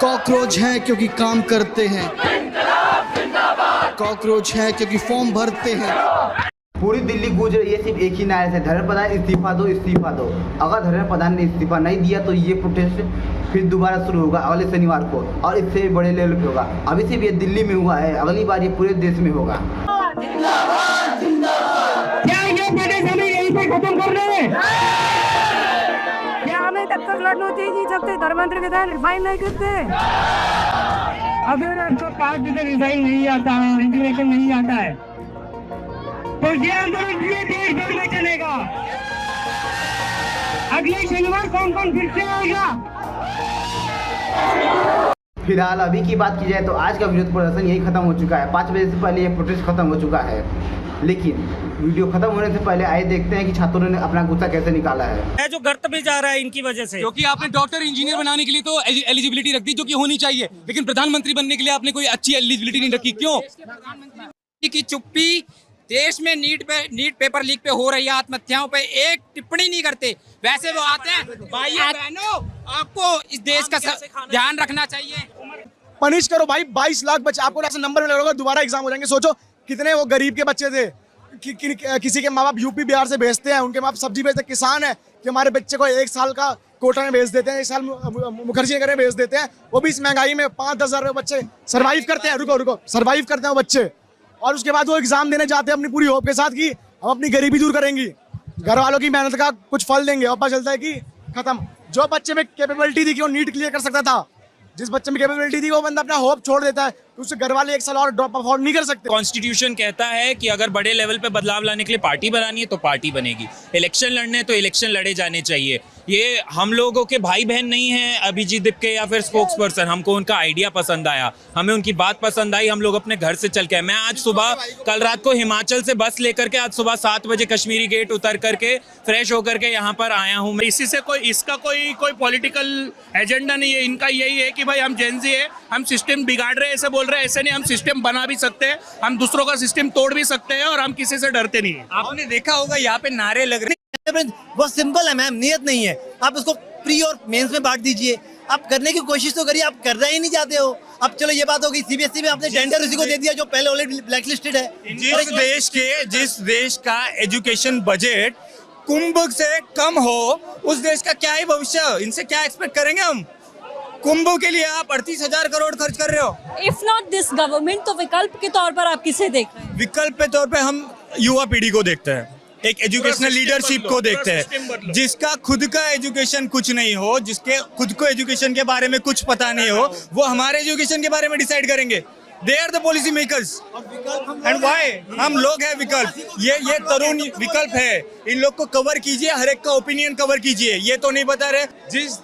Cockroach हैं क्योंकि काम करते हैं, कॉकरोच हैं क्योंकि फॉर्म भरते हैं। पूरी दिल्ली गूंज रही है सिर्फ एक ही नारे से, धर्मेंद्र प्रधान इस्तीफा दो, इस्तीफा दो। अगर धर्मेंद्र प्रधान ने इस्तीफा नहीं दिया तो ये प्रोटेस्ट फिर दोबारा शुरू होगा अगले शनिवार को, और इससे बड़े लेवल पे होगा। अभी सिर्फ ये दिल्ली में हुआ है, अगली बार ये पूरे देश में होगा। क्या ये प्रदेश हमें यहीं पे खत्म कर रहे हैं? क्या हमें टक्कर लड़ना दे नहीं सकते? धर्मेंद्र प्रधान रिफाइन नहीं करते। अगर आपको पार्ट से रिजाइन नहीं आता है, इंटीग्रेशन नहीं आता है, तो ये आंदोलन ये देश भर में चलेगा। अगले शनिवार कौन कौन फिर से आएगा? फिलहाल अभी की बात की जाए तो आज का विरोध प्रदर्शन यही खत्म हो चुका है। 5 बजे से पहले ये प्रोटेस्ट खत्म हो चुका है, लेकिन वीडियो खत्म होने से पहले आइए देखते हैं कि छात्रों ने अपना गुस्सा कैसे निकाला है। जो गर्त में जा रहा है इनकी वजह से, क्योंकि आपने डॉक्टर इंजीनियर बनाने के लिए तो एलिजिबिलिटी रख दी जो कि होनी चाहिए, लेकिन प्रधानमंत्री बनने के लिए आपने कोई अच्छी एलिजिबिलिटी नहीं रखी। क्यों? की चुप्पी, देश में नीट पेपर लीक पे हो रही है आत्महत्याओं पे एक टिप्पणी नहीं करते। वैसे वो आते हैं, भाइयों बहनों आपको इस देश का ध्यान रखना चाहिए। पनिश करो भाई, 22 लाख बच्चे आपको ऐसे नंबर में लगेगा, दोबारा एग्जाम हो जाएंगे। सोचो कितने वो गरीब के बच्चे थे, किसी के माँ बाप यूपी बिहार से भेजते हैं, उनके माँ बाप सब्जी बेचते, किसान है कि हमारे बच्चे को 1 साल का कोटा में भेज देते हैं, 1 साल मुखर्जी नगर में भेज देते हैं, वो भी इस महंगाई में 5-10 हज़ार बच्चे सर्वाइव करते हैं। रुको सर्वाइव करते हैं वो बच्चे, और उसके बाद वो एग्जाम देने जाते हैं अपनी पूरी होप के साथ कि हम अपनी गरीबी दूर करेंगी, घर वालों की मेहनत का कुछ फल देंगे, और पता चलता है कि खत्म। जो बच्चे में कैपेबिलिटी थी कि वो नीट क्लियर कर सकता था, जिस बच्चे में कैपेबिलिटी थी वो बंदा अपना होप छोड़ देता है, तो उससे घर वाले 1 साल और ड्रॉप अफोर्ड नहीं कर सकते। कॉन्स्टिट्यूशन कहता है कि अगर बड़े लेवल पे बदलाव लाने के लिए पार्टी बनानी है तो पार्टी बनेगी, इलेक्शन लड़ने हैं तो इलेक्शन लड़े जाने चाहिए। ये हम लोगों के भाई बहन नहीं हैं अभिजीत दीप के या फिर स्पोक्स पर्सन, हमको उनका आइडिया पसंद आया, हमें उनकी बात पसंद आई, हम लोग अपने घर से चल के आए। मैं आज सुबह कल रात को हिमाचल से बस लेकर के आज सुबह 7 बजे कश्मीरी गेट उतर करके फ्रेश होकर के यहाँ पर आया हूँ। इसी से इसका कोई पॉलिटिकल एजेंडा नहीं है, इनका यही है कि भाई हम जेनजी है, हम सिस्टम बिगाड़ रहे हैं, ऐसे बोल रहे हैं। ऐसे नहीं, हम सिस्टम बना भी सकते हैं, हम दूसरों का सिस्टम तोड़ भी सकते हैं, और हम किसी से डरते नहीं है। आपने देखा होगा यहाँ पे नारे लग रहे हैं, बहुत सिंपल है मैम, नियत नहीं है। आप उसको प्री और मेंस में बांट दीजिए, आप करने की कोशिश तो करिए, आप करना ही नहीं चाहते हो। अब चलो ये बात होगी, सीबीएसई में आपने टेंडर उसी को दे दिया जो पहले ऑलरेडी ब्लैकलिस्टेड है। जिस देश का एजुकेशन बजट कुंभ से कम हो, उस देश का क्या ही भविष्य, इनसे क्या एक्सपेक्ट करेंगे हम? कुंभ के लिए आप 38,000 करोड़ खर्च कर रहे हो। इफ नॉट दिस गवर्नमेंट, तो विकल्प के तौर पर आप किसे देख रहे हैं? विकल्प के तौर पे हम युवा पीढ़ी को देखते हैं, एक एजुकेशनल लीडरशिप को देखते हैं, जिसका खुद का एजुकेशन कुछ नहीं हो, जिसके खुद को एजुकेशन के बारे में कुछ पता नहीं हो, वो हमारे एजुकेशन के बारे में डिसाइड करेंगे। They are the policy makers. And why? हम लोग हैं विकल्प, ये तरुण विकल्प है। इन लोग को कवर कीजिए, हर एक का ओपिनियन कवर कीजिए। ये तो नहीं बता रहे जिस